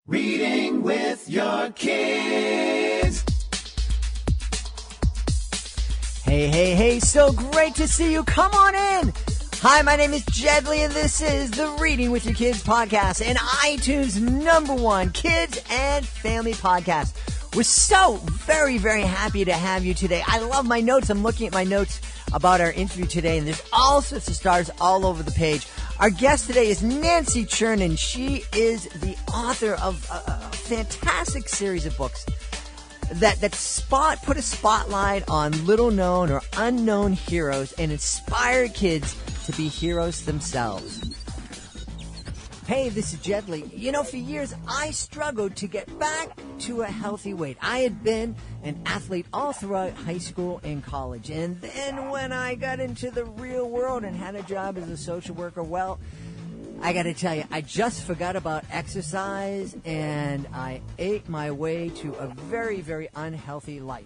Reading with your kids. Hey, so great to see you. Come on in. Hi, my name is Jedley, and this is the Reading with Your Kids podcast and iTunes #1 kids and family podcast. We're so very, very happy to have you today. I love my notes. I'm looking at my notes about our interview today, and there's all sorts of stars all over the page. Our guest today is Nancy Churnin. She is the author of a fantastic series of books that put a spotlight on little-known or unknown heroes and inspire kids to be heroes themselves. Hey, this is Jedley. You know, for years, I struggled to get back to a healthy weight. I had been an athlete all throughout high school and college. And then when I got into the real world and had a job as a social worker, well, I got to tell you, I just forgot about exercise, and I ate my way to a very, very unhealthy life.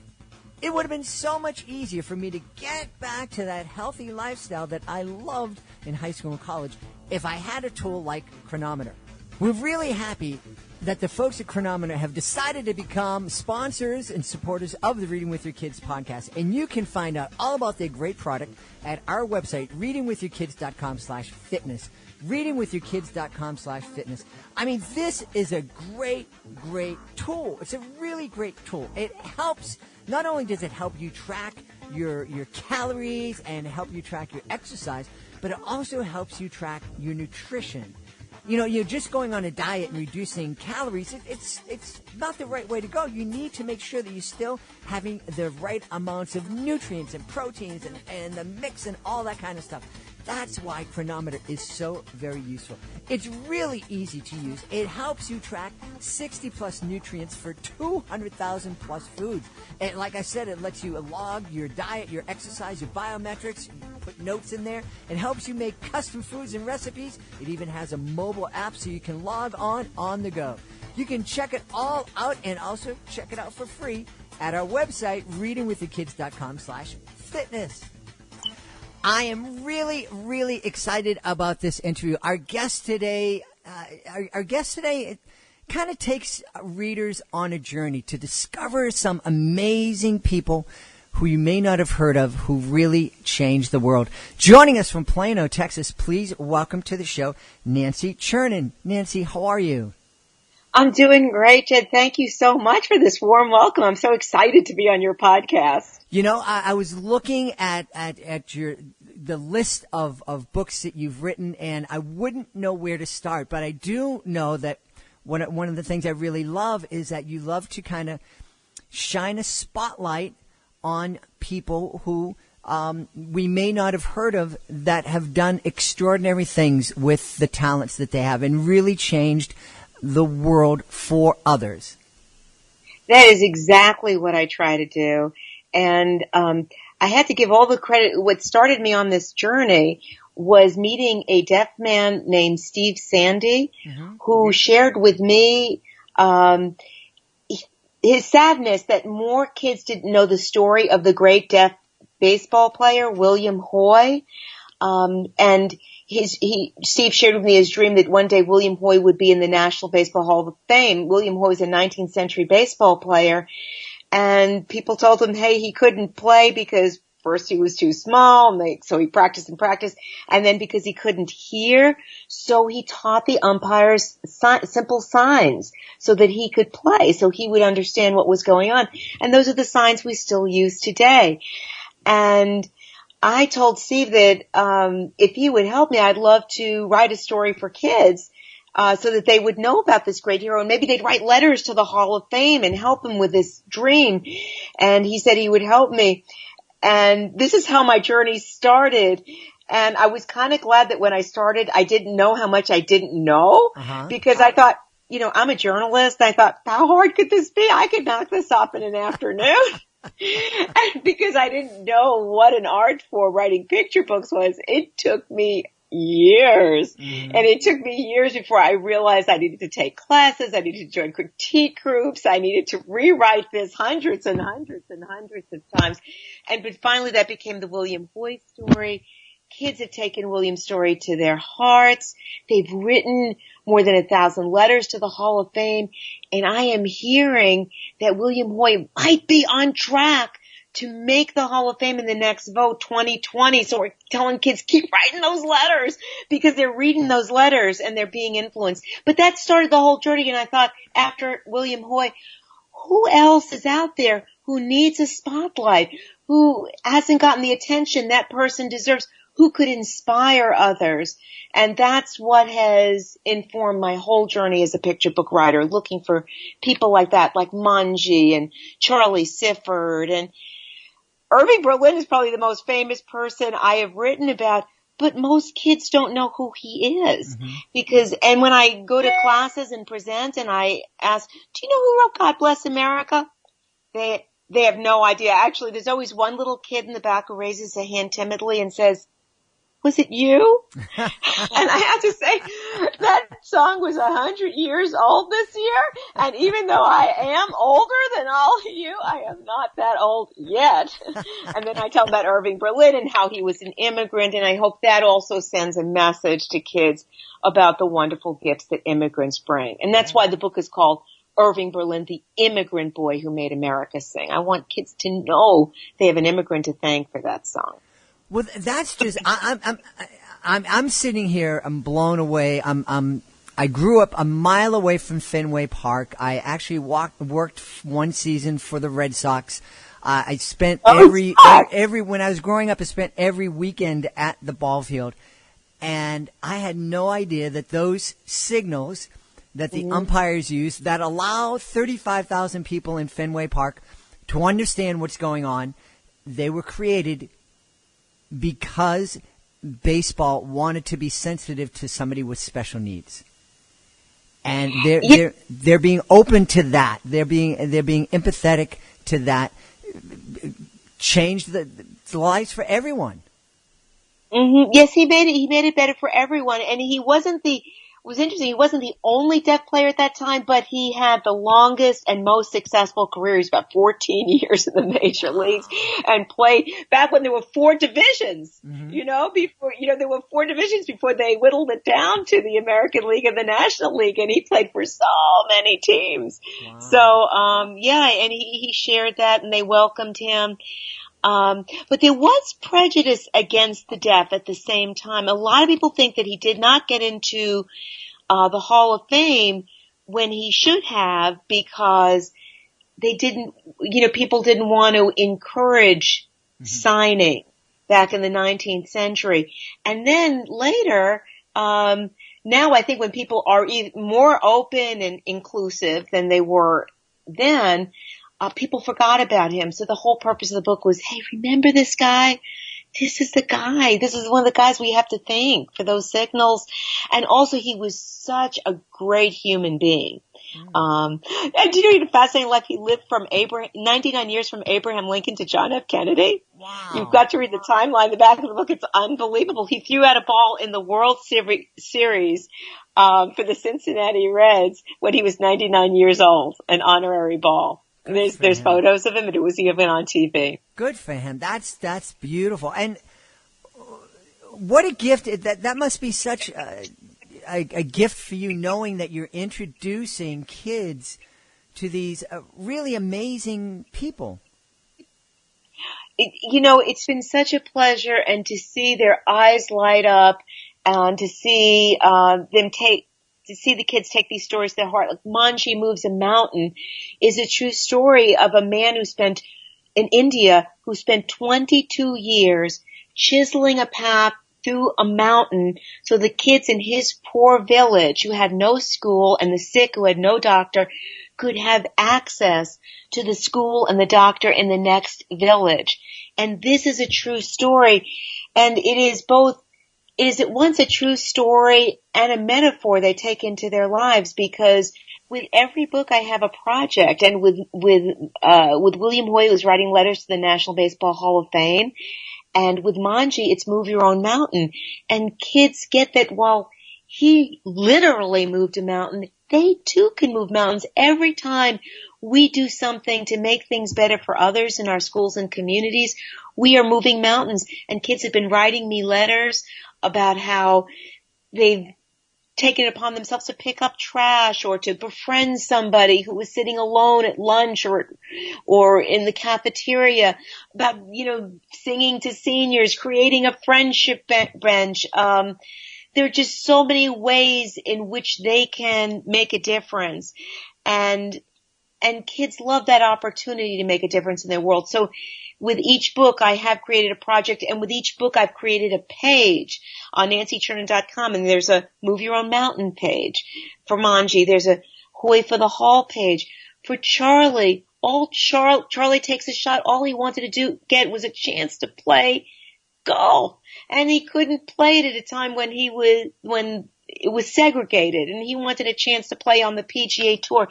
It would have been so much easier for me to get back to that healthy lifestyle that I loved in high school and college if I had a tool like Chronometer. We're really happy that the folks at Chronometer have decided to become sponsors and supporters of the Reading with Your Kids podcast. And you can find out all about their great product at our website, readingwithyourkids.com/fitness. readingwithyourkids.com/fitness. I mean, this is a great tool. It's a really great tool. It helps. Not only does it help you track your calories and help you track your exercise, but it also helps you track your nutrition. You know, you're just going on a diet and reducing calories. It's not the right way to go. You need to make sure that you're still having the right amounts of nutrients and proteins and the mix and all that kind of stuff. That's why Chronometer is so very useful. It's really easy to use. It helps you track 60-plus nutrients for 200,000-plus foods. And like I said, it lets you log your diet, your exercise, your biometrics. You put notes in there. It helps you make custom foods and recipes. It even has a mobile app so you can log on the go. You can check it all out and also check it out for free at our website, readingwithyourkids.com/fitness. I am really, really excited about this interview. Our guest today kind of takes readers on a journey to discover some amazing people who you may not have heard of who really changed the world. Joining us from Plano, Texas, please welcome to the show, Nancy Churnin. Nancy, how are you? I'm doing great, Jed. Thank you so much for this warm welcome. I'm so excited to be on your podcast. You know, I was looking at the list of books that you've written, and I wouldn't know where to start. But I do know that one of the things I really love is that you love to kind of shine a spotlight on people who we may not have heard of that have done extraordinary things with the talents that they have and really changed the world for others. That is exactly what I try to do. And I had to give all the credit. What started me on this journey was meeting a deaf man named Steve Sandy, who shared with me his sadness that more kids didn't know the story of the great deaf baseball player, William Hoy. And Steve shared with me his dream that one day William Hoy would be in the National Baseball Hall of Fame. William Hoy is a 19th century baseball player, and people told him, hey, he couldn't play because first he was too small, so he practiced, and then because he couldn't hear, so he taught the umpires simple signs so that he could play, so he would understand what was going on. And those are the signs we still use today. And I told Steve that if he would help me, I'd love to write a story for kids so that they would know about this great hero, and maybe they'd write letters to the Hall of Fame and help him with this dream. And he said he would help me. And this is how my journey started. And I was kind of glad that when I started, I didn't know how much I didn't know because I thought, you know, I'm a journalist. I thought, how hard could this be? I could knock this off in an afternoon. And because I didn't know what an art form writing picture books was, it took me years. And it took me years before I realized I needed to take classes. I needed to join critique groups. I needed to rewrite this hundreds and hundreds and hundreds of times. But finally that became the William Hoy story. kids have taken William's story to their hearts. They've written more than 1,000 letters to the Hall of Fame. And I am hearing that William Hoy might be on track to make the Hall of Fame in the next vote, 2020. So we're telling kids, keep writing those letters, because they're reading those letters and they're being influenced. But that started the whole journey. And I thought, after William Hoy, who else is out there who needs a spotlight, who hasn't gotten the attention that person deserves, who could inspire others? And that's what has informed my whole journey as a picture book writer, looking for people like that, like Manji and Charlie Sifford. And Irving Berlin is probably the most famous person I have written about, but most kids don't know who he is. And when I go to classes and present and I ask, do you know who wrote God Bless America? They have no idea. Actually, there's always one little kid in the back who raises a hand timidly and says, was it you? And I have to say, that song was 100 years old this year. And even though I am older than all of you, I am not that old yet. And then I tell them about Irving Berlin and how he was an immigrant. And I hope that also sends a message to kids about the wonderful gifts that immigrants bring. And that's why the book is called Irving Berlin, the immigrant boy who made America sing. I want kids to know they have an immigrant to thank for that song. Well, that's just, I'm sitting here, I'm blown away. I grew up a mile away from Fenway Park. I actually worked one season for the Red Sox. I spent when I was growing up, I spent every weekend at the ball field. And I had no idea that those signals that the umpires use that allow 35,000 people in Fenway Park to understand what's going on, they were created because baseball wanted to be sensitive to somebody with special needs. And they're being open to that. They're being empathetic to that. Change the lives for everyone. Yes, he made it better for everyone. And it was interesting, he wasn't the only deaf player at that time, but he had the longest and most successful career. He's about 14 years in the major leagues and played back when there were 4 divisions, there were 4 divisions before they whittled it down to the American League and the National League, and he played for so many teams. Wow. So, and he shared that and they welcomed him. But there was prejudice against the deaf at the same time. A lot of people think that he did not get into the Hall of Fame when he should have, because people didn't want to encourage signing back in the 19th century. And then later, now I think when people are even more open and inclusive than they were then, people forgot about him. So the whole purpose of the book was, hey, remember this guy? This is the guy. This is one of the guys we have to thank for those signals. And also he was such a great human being. And do you know he had a fascinating life? He lived from 99 years from Abraham Lincoln to John F. Kennedy. Wow. You've got to read the timeline in the back of the book. It's unbelievable. He threw out a ball in the World Series for the Cincinnati Reds when he was 99 years old, an honorary ball. There's photos of him, and it was even on TV. Good for him. That's beautiful. And what a gift. That must be such a gift for you, knowing that you're introducing kids to these really amazing people. It's been such a pleasure, and to see their eyes light up, and to see the kids take these stories to their heart. Like Manji Moves a Mountain is a true story of a man in India who spent 22 years chiseling a path through a mountain so the kids in his poor village who had no school and the sick who had no doctor could have access to the school and the doctor in the next village. And this is a true story. And it is at once a true story and a metaphor they take into their lives, because with every book I have a project. And with William Hoy, who's writing letters to the National Baseball Hall of Fame, and with Manji, it's Move Your Own Mountain. And kids get that while he literally moved a mountain, they too can move mountains. Every time we do something to make things better for others in our schools and communities, we are moving mountains. And kids have been writing me letters about how they've taken it upon themselves to pick up trash or to befriend somebody who was sitting alone at lunch or in the cafeteria, about, singing to seniors, creating a friendship bench. There are just so many ways in which they can make a difference. And kids love that opportunity to make a difference in their world. So with each book, I have created a project, and with each book, I've created a page on nancychurnin.com, and there's a Move Your Own Mountain page. For Manji, there's a Hoy for the Hall page. For Charlie, Charlie takes a shot. All he wanted to get was a chance to play golf, and he couldn't play it at a time when it was segregated, and he wanted a chance to play on the PGA Tour.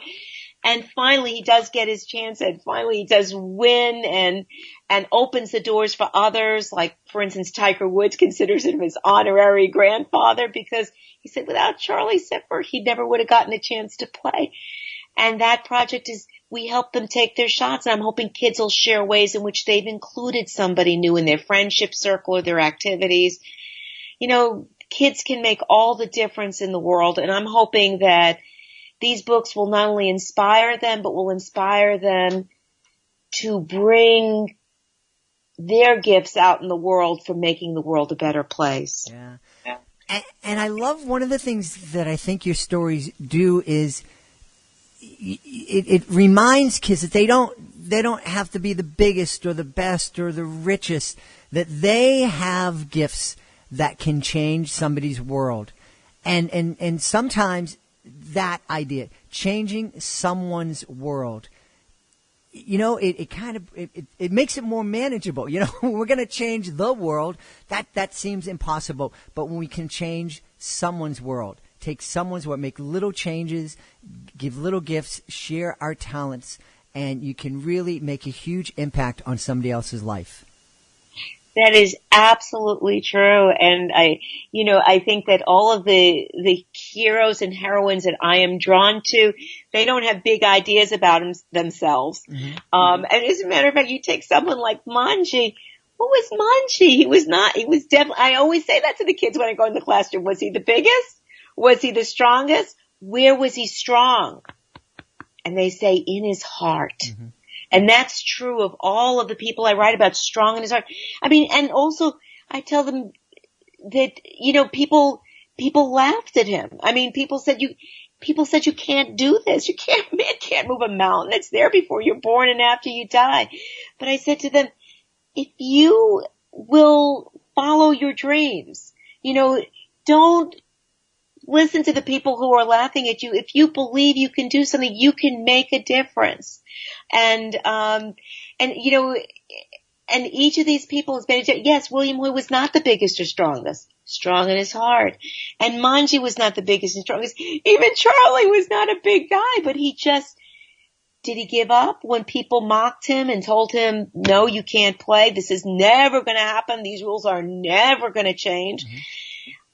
And finally he does get his chance, and finally he does win and opens the doors for others. Like, for instance, Tiger Woods considers him his honorary grandfather because he said without Charlie Sipper, he never would have gotten a chance to play. And that project is, we help them take their shots, and I'm hoping kids will share ways in which they've included somebody new in their friendship circle or their activities. Kids can make all the difference in the world, and I'm hoping that these books will not only inspire them, but will inspire them to bring their gifts out in the world for making the world a better place. Yeah. And I love one of the things that I think your stories do is it reminds kids that they don't have to be the biggest or the best or the richest, that they have gifts that can change somebody's world. And sometimes that idea, changing someone's world, it makes it more manageable. We're going to change the world. That seems impossible. But when we can change someone's world, take someone's world, make little changes, give little gifts, share our talents, and you can really make a huge impact on somebody else's life. That is absolutely true. And I think that all of the heroes and heroines that I am drawn to, they don't have big ideas about themselves. Mm-hmm. And as a matter of fact, you take someone like Manji. What was Manji? He was definitely, I always say that to the kids when I go in the classroom. Was he the biggest? Was he the strongest? Where was he strong? And they say in his heart. Mm-hmm. And that's true of all of the people I write about, strong in his heart. And also I tell them that, people laughed at him. People said you can't do this. Man can't move a mountain. It's there before you're born and after you die. But I said to them, if you will follow your dreams, don't listen to the people who are laughing at you. If you believe you can do something, you can make a difference. And each of these people has been, yes, William Hoy was not the biggest or strongest, strong in his heart. And Manji was not the biggest and strongest. Even Charlie was not a big guy, but did he give up when people mocked him and told him, no, you can't play. This is never going to happen. These rules are never going to change. Mm-hmm.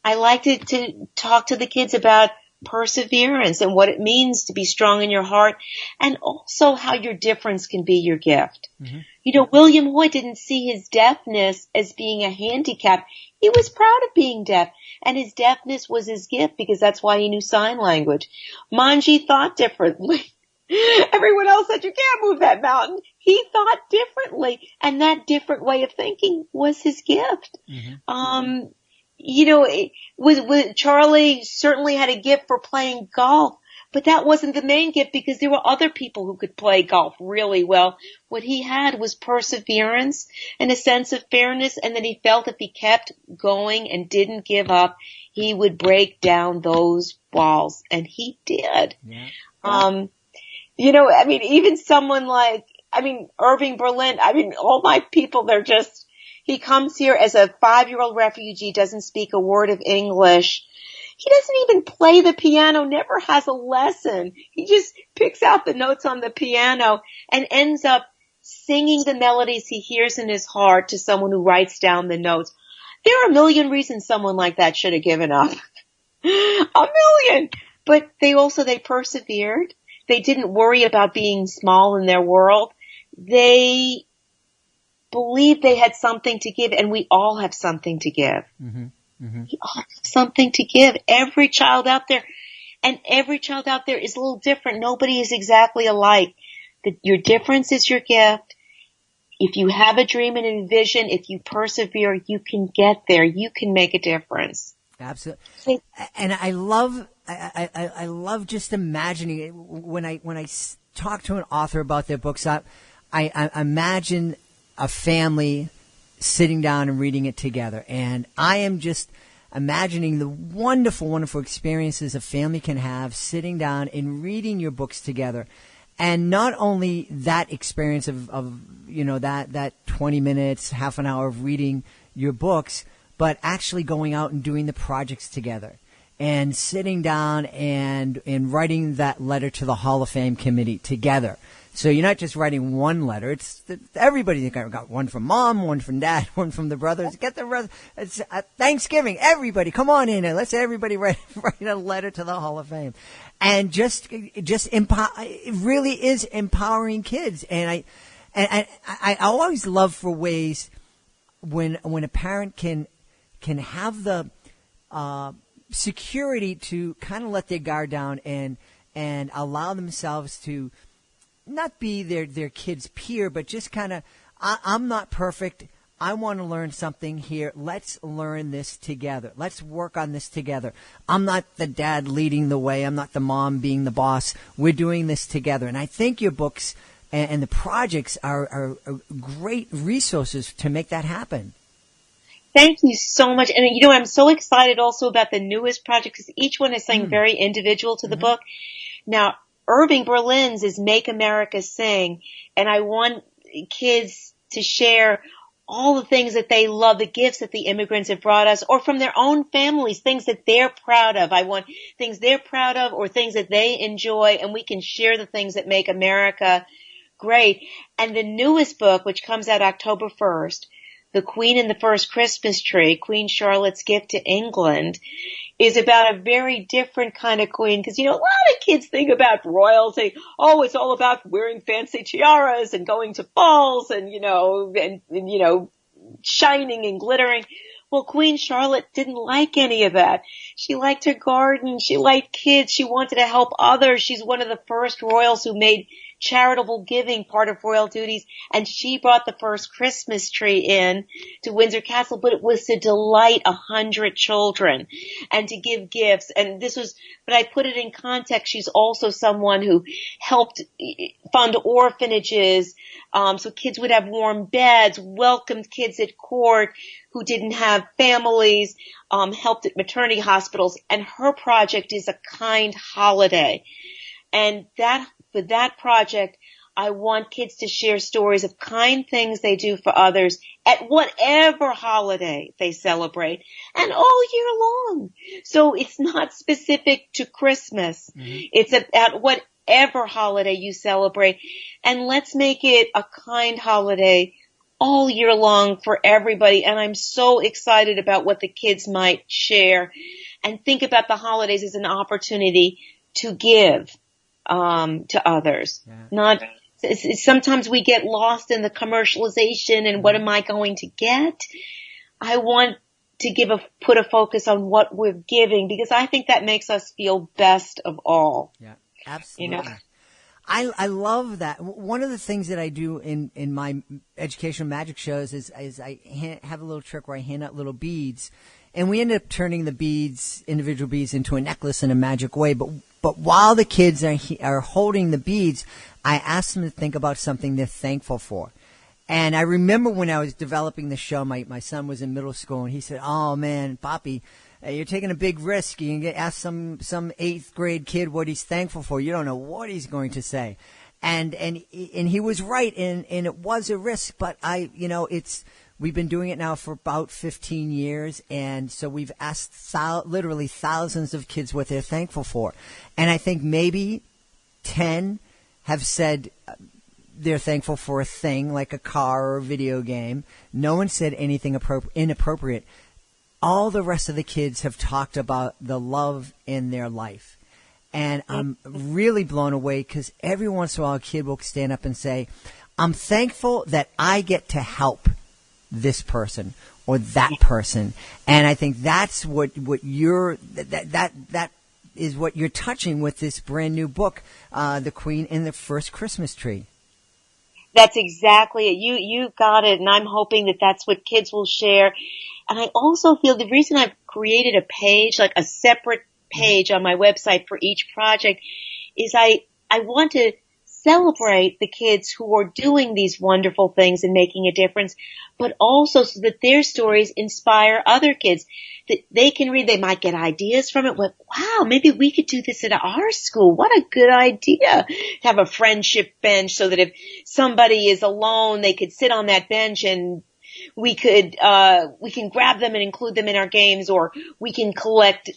I like to talk to the kids about perseverance and what it means to be strong in your heart, and also how your difference can be your gift. Mm-hmm. William Hoy didn't see his deafness as being a handicap. He was proud of being deaf, and his deafness was his gift because that's why he knew sign language. Manji thought differently. Everyone else said, you can't move that mountain. He thought differently, and that different way of thinking was his gift. Mm-hmm. With Charlie certainly had a gift for playing golf, but that wasn't the main gift because there were other people who could play golf really well. What he had was perseverance and a sense of fairness, and that he felt if he kept going and didn't give up, he would break down those walls, and he did. Yeah. Even someone like, Irving Berlin, all my people, he comes here as a 5-year-old refugee, doesn't speak a word of English. He doesn't even play the piano, never has a lesson. He just picks out the notes on the piano and ends up singing the melodies he hears in his heart to someone who writes down the notes. There are a million reasons someone like that should have given up. A million. But they persevered. They didn't worry about being small in their world. They believed they had something to give, and we all have something to give. Mm-hmm. Mm-hmm. We all have something to give. Every child out there, and every child out there is a little different. Nobody is exactly alike. Your difference is your gift. If you have a dream and a vision, if you persevere, you can get there. You can make a difference. Absolutely. And I love just imagining it. When I talk to an author about their books, I imagine a family sitting down and reading it together. And I am just imagining the wonderful, wonderful experiences a family can have sitting down and reading your books together. And not only that experience of that 20 minutes, half an hour of reading your books, but actually going out and doing the projects together and sitting down and writing that letter to the Hall of Fame committee together. So you're not just writing one letter. It's everybody got one from mom, one from dad, one from the brothers. Get the rest. It's Thanksgiving. Everybody, come on in and let's everybody write a letter to the Hall of Fame. And it really is empowering kids. And I always love for ways when a parent can have the security to kind of let their guard down and allow themselves to not be their kid's peer, but just kind of, I'm not perfect. I want to learn something here. Let's learn this together. Let's work on this together. I'm not the dad leading the way. I'm not the mom being the boss. We're doing this together. And I think your books and the projects are great resources to make that happen. Thank you so much. And, I'm so excited also about the newest project because each one is something very individual to the book. Now, Irving Berlin's is Make America Sing, and I want kids to share all the things that they love, the gifts that the immigrants have brought us, or from their own families, things that they're proud of. I want things they're proud of or things that they enjoy, and we can share the things that make America great. And the newest book, which comes out October 1st, The Queen and the First Christmas Tree, Queen Charlotte's Gift to England, is about a very different kind of queen. Because, a lot of kids think about royalty. Oh, it's all about wearing fancy tiaras and going to balls and, shining and glittering. Well, Queen Charlotte didn't like any of that. She liked her garden. She liked kids. She wanted to help others. She's one of the first royals who made charitable giving part of royal duties, and she brought the first Christmas tree in to Windsor Castle, but it was to delight 100 children and to give gifts. And but I put it in context. She's also someone who helped fund orphanages, so kids would have warm beds, welcomed kids at court who didn't have families, helped at maternity hospitals, and her project is a kind holiday. And for that project, I want kids to share stories of kind things they do for others at whatever holiday they celebrate and all year long. So it's not specific to Christmas. Mm-hmm. It's at whatever holiday you celebrate. And let's make it a kind holiday all year long for everybody. And I'm so excited about what the kids might share and think about the holidays as an opportunity to give to others. Sometimes we get lost in the commercialization and what am I going to get? I want to put a focus on what we're giving because I think that makes us feel best of all. Yeah, absolutely. I love that. One of the things that I do in my educational magic shows is I have a little trick where I hand out little beads, and we end up turning the beads, individual beads, into a necklace in a magic way. But while the kids are holding the beads, I ask them to think about something they're thankful for. And I remember when I was developing the show, my son was in middle school, and he said, "Oh man, Papi, you're taking a big risk. You can ask some 8th grade kid what he's thankful for. You don't know what he's going to say." And he was right, and it was a risk, but we've been doing it now for about 15 years, and so we've asked literally thousands of kids what they're thankful for. And I think maybe 10 have said they're thankful for a thing like a car or a video game. No one said anything inappropriate. All the rest of the kids have talked about the love in their life. And I'm really blown away because every once in a while a kid will stand up and say, I'm thankful that I get to help this person or that person. And I think that's what you're, that is what you're touching with this brand new book, The Queen in the First Christmas Tree. That's exactly it. You got it. And I'm hoping that that's what kids will share. And I also feel the reason I've created a page, like a separate page on my website for each project, is I want to celebrate the kids who are doing these wonderful things and making a difference, but also so that their stories inspire other kids that they can read. They might get ideas from it. Well, wow, maybe we could do this at our school. What a good idea to have a friendship bench so that if somebody is alone, they could sit on that bench and we can grab them and include them in our games, or we can collect,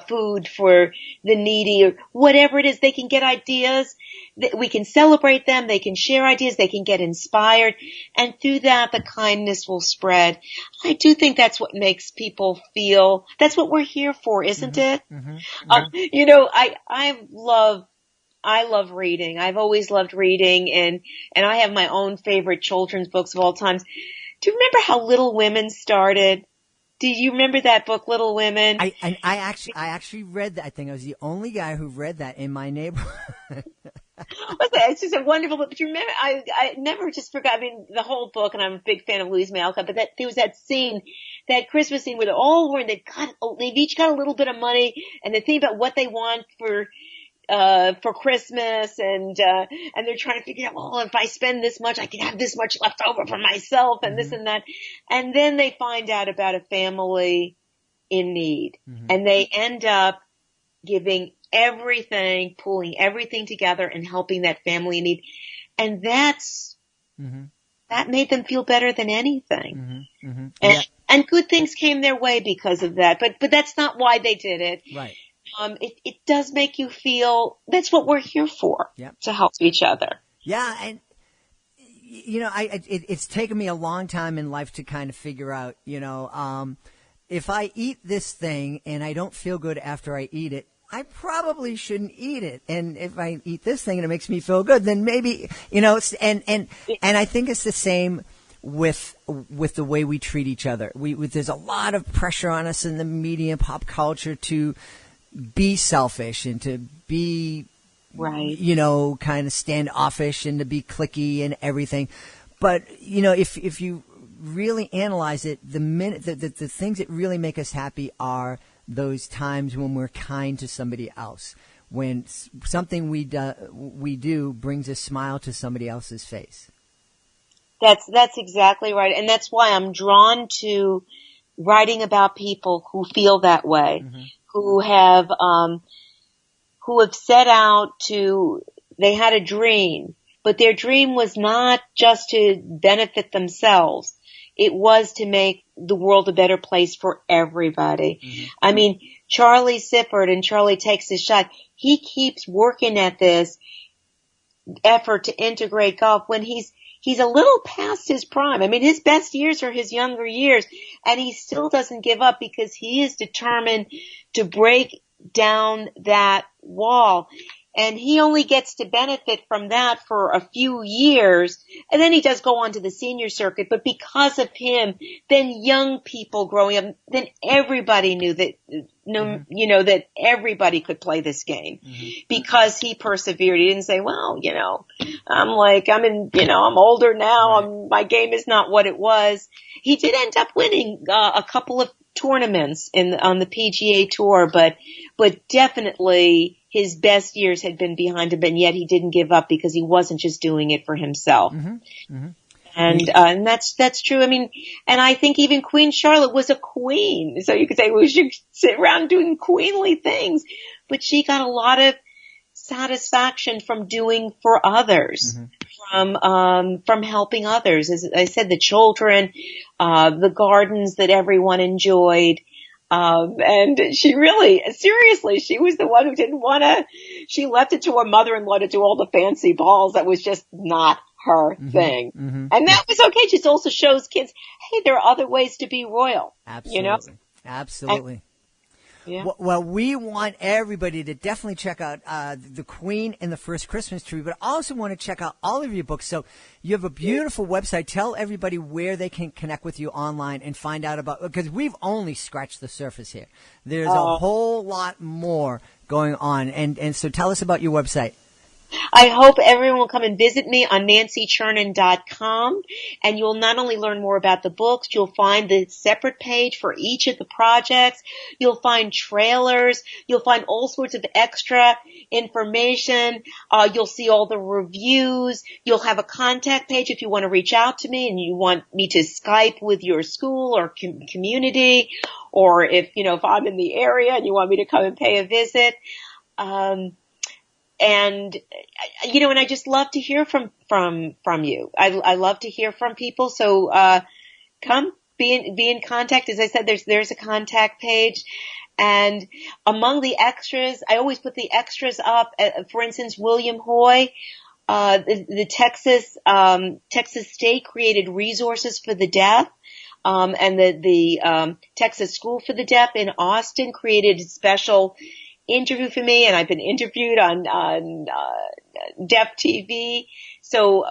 food for the needy, or whatever it is. They can get ideas. We can celebrate them. They can share ideas. They can get inspired. And through that, the kindness will spread. I do think that's what makes people feel, that's what we're here for, isn't it? You know, I love reading. I've always loved reading, and I have my own favorite children's books of all times. Do you remember how Little Women started? Do you remember that book, Little Women? I actually read that. I think I was the only guy who read that in my neighborhood. It's just a wonderful book. But you remember, I never just forgot, I mean, the whole book, and I'm a big fan of Louise May Alcott, but there was that scene, that Christmas scene where they're all wearing, they've each got a little bit of money, and they think about what they want for Christmas, and they're trying to figure out, well, if I spend this much, I can have this much left over for myself, and this and that. And then they find out about a family in need, and they end up giving everything, pulling everything together and helping that family in need. And that made them feel better than anything. And good things came their way because of that. But that's not why they did it. Right. It does make you feel that's what we're here for, to help each other. Yeah, and you know, it's taken me a long time in life to kind of figure out, you know, if I eat this thing and I don't feel good after I eat it, I probably shouldn't eat it. And if I eat this thing and it makes me feel good, then maybe, you know, and I think it's the same with the way we treat each other. There's a lot of pressure on us in the media and pop culture to be selfish and to be, you know, kind of standoffish and to be cliquey and everything. But, you know, if you really analyze it, the things that really make us happy are those times when we're kind to somebody else, when something we do brings a smile to somebody else's face. That's exactly right. And that's why I'm drawn to writing about people who feel that way. Who have set out they had a dream, but their dream was not just to benefit themselves. It was to make the world a better place for everybody. I mean, Charlie Sifford and Charlie Takes His Shot, he keeps working at this effort to integrate golf when he's a little past his prime. I mean, his best years are his younger years, and he still doesn't give up because he is determined to break down that wall. And he only gets to benefit from that for a few years, and then he does go on to the senior circuit. But because of him, then young people growing up, then everybody knew that, you know, that everybody could play this game because he persevered. He didn't say, well, you know, I'm older now. My game is not what it was. He did end up winning a couple of tournaments on the PGA Tour, but definitely his best years had been behind him, and yet he didn't give up because he wasn't just doing it for himself. And that's true. I mean, and I think even Queen Charlotte was a queen. So you could say, well, she sit around doing queenly things, but she got a lot of satisfaction from doing for others, from helping others. As I said, the children, the gardens that everyone enjoyed. And she really, seriously, she was the one who didn't she left it to her mother-in-law to do all the fancy balls. That was just not her thing. And that was okay. It just also shows kids, hey, there are other ways to be royal. Absolutely. You know? Absolutely. Yeah. Well, we want everybody to definitely check out The Queen and the First Christmas Tree, but also want to check out all of your books. So you have a beautiful website. Tell everybody where they can connect with you online and find out about, because we've only scratched the surface here. There's a whole lot more going on. And so tell us about your website. I hope everyone will come and visit me on nancychurnin.com, and you'll not only learn more about the books, you'll find the separate page for each of the projects. You'll find trailers. You'll find all sorts of extra information. You'll see all the reviews. You'll have a contact page if you want to reach out to me and you want me to Skype with your school or community, or if I'm in the area and you want me to come and pay a visit. And I just love to hear from you. I love to hear from people. So, come be in contact. As I said, there's a contact page. And among the extras, I always put the extras up. For instance, William Hoy, the Texas State created resources for the deaf. And the Texas School for the Deaf in Austin created special interview for me, and I've been interviewed on Deaf TV. So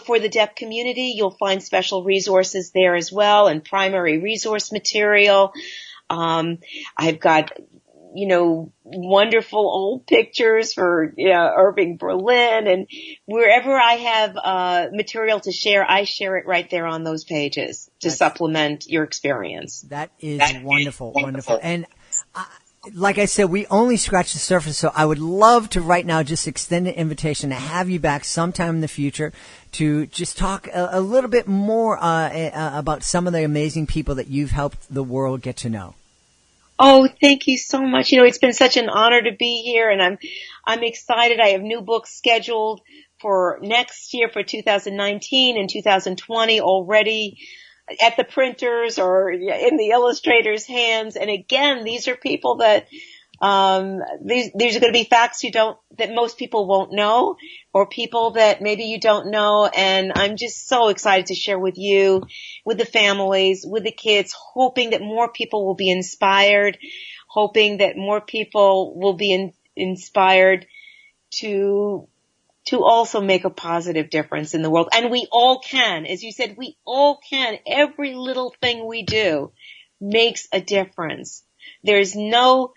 for the deaf community, you'll find special resources there as well, and primary resource material. I've got, wonderful old pictures for, Irving Berlin, and wherever I have, material to share, I share it right there on those pages to supplement your experience. That is wonderful. And like I said, we only scratched the surface, so I would love to right now just extend an invitation to have you back sometime in the future to just talk a little bit more about some of the amazing people that you've helped the world get to know. Oh, thank you so much. It's been such an honor to be here, and I'm excited. I have new books scheduled for next year, for 2019 and 2020 already at the printers or in the illustrators' hands. And again, these are people that these are going to be facts that most people won't know, or people that maybe you don't know. And I'm just so excited to share with you, with the families, with the kids, hoping that more people will be inspired, hoping that more people will be inspired to also make a positive difference in the world. And we all can. As you said, we all can. Every little thing we do makes a difference. There's no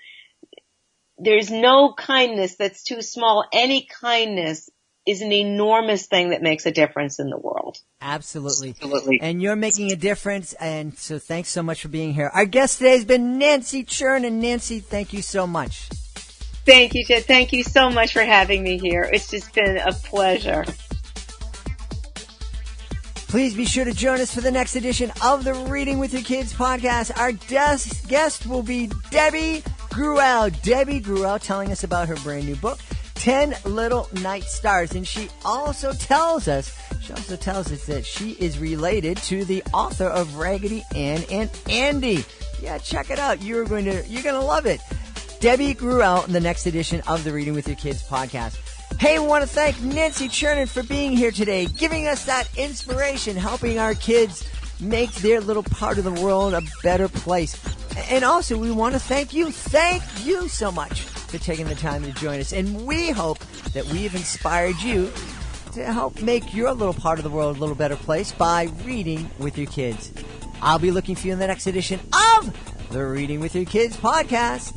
kindness that's too small. Any kindness is an enormous thing that makes a difference in the world. Absolutely. And you're making a difference, and so thanks so much for being here. Our guest today has been Nancy Churnin. Nancy, thank you so much. Thank you, Jed. Thank you so much for having me here. It's just been a pleasure. Please be sure to join us for the next edition of the Reading with Your Kids podcast. Our guest will be Debbie Gruelle. Debbie Gruelle telling us about her brand new book, 10 Little Night Stars. And she also tells us that she is related to the author of Raggedy Ann and Andy. Yeah, check it out. You're gonna love it. Debbie Gruelle in the next edition of the Reading with Your Kids podcast. Hey, we want to thank Nancy Churnin for being here today, giving us that inspiration, helping our kids make their little part of the world a better place. And also, we want to thank you so much for taking the time to join us. And we hope that we've inspired you to help make your little part of the world a little better place by reading with your kids. I'll be looking for you in the next edition of the Reading with Your Kids podcast.